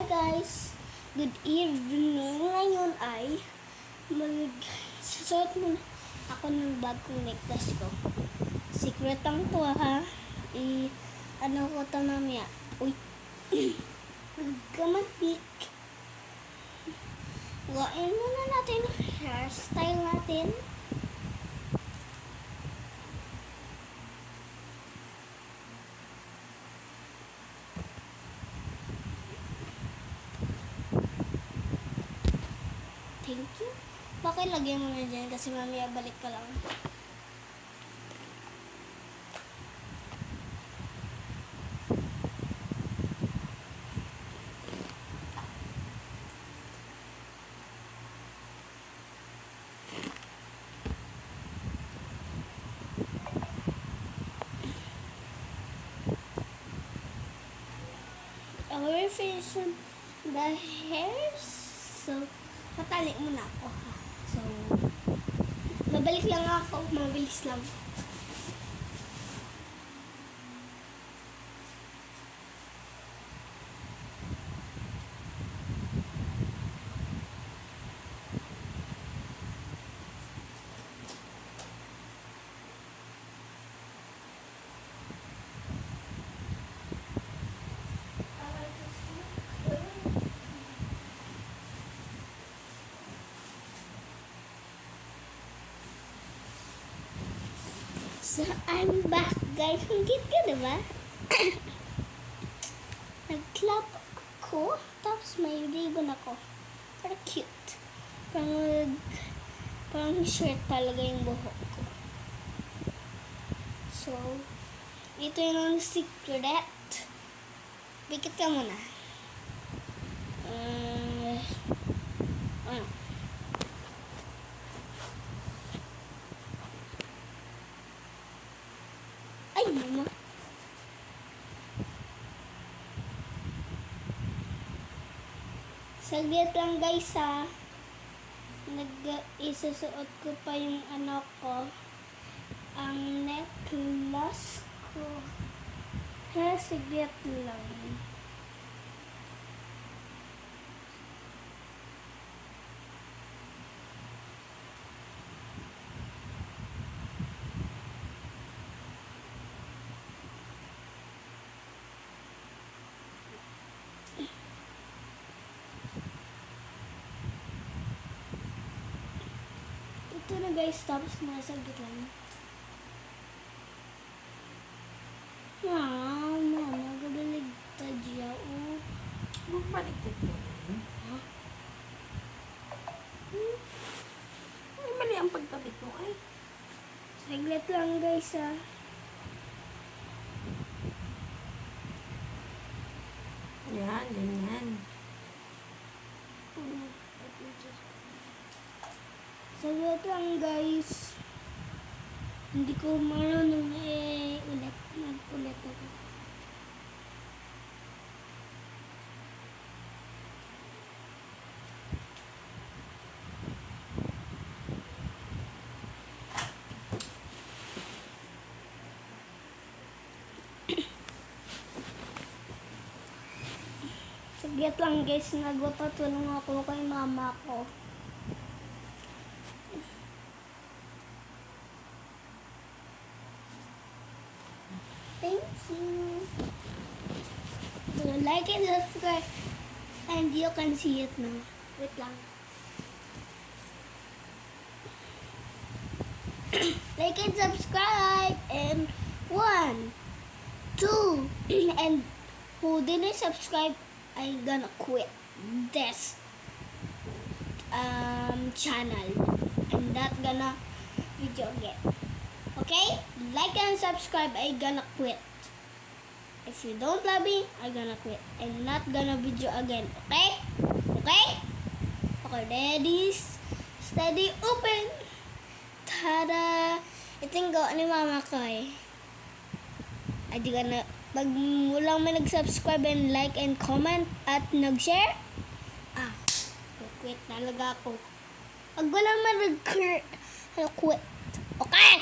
guys! Good evening! Ngayon ay magsusot muna ako ng bagong necklace ko. Secret ang to ha. Ano ko ito mamaya. Uy! Magkamapik. Gain muna natin ang hairstyle natin. Thank you. Pakilagay mo na dyan kasi mamaya balik ka lang. Our face the hairs. So, patali muna ako ha. So, babalik lang ako. Mabilis lang. So, I'm back, guys. Ang cute ka, diba? Nag-clap ako, tapos may ribbon ako. Pero cute. Parang shirt talaga yung buhok ko. So, ito yung secret. Bikit ka muna. Ay, mama. Saglit lang guys ha. Isusuot ko pa yung ano ko. Ang necklace ko. Ha, saglit lang. Ito na guys, tapos masagit lang. Mama, gagalig tadya o. Bumalik dito. Ha? Ay, mali ang pagtabit mo ay. Saglit lang guys ha. Yan, ganyan. Saglit lang guys. Hindi ko marunong ulit. Nag-ulit ako. Saglit lang guys. Nagpapatulong ako kay mama ko. Thank you. So, like and subscribe. And you can see it now. Wait lang. Like and subscribe. And 1, 2. And who didn't subscribe, I gonna quit this channel. I'm not gonna video again. Okay? Like and subscribe, I gonna quit. If you don't love me, I gonna quit. I'm not gonna video again. Okay? Okay? Okay, ready, steady, open. Tada! Ito yung gawa ni mama ko eh. Ay, di ka na, pag walang may nag-subscribe and like and comment at nag-share, quit talaga ako. Pag walang may nag-quit. Okay?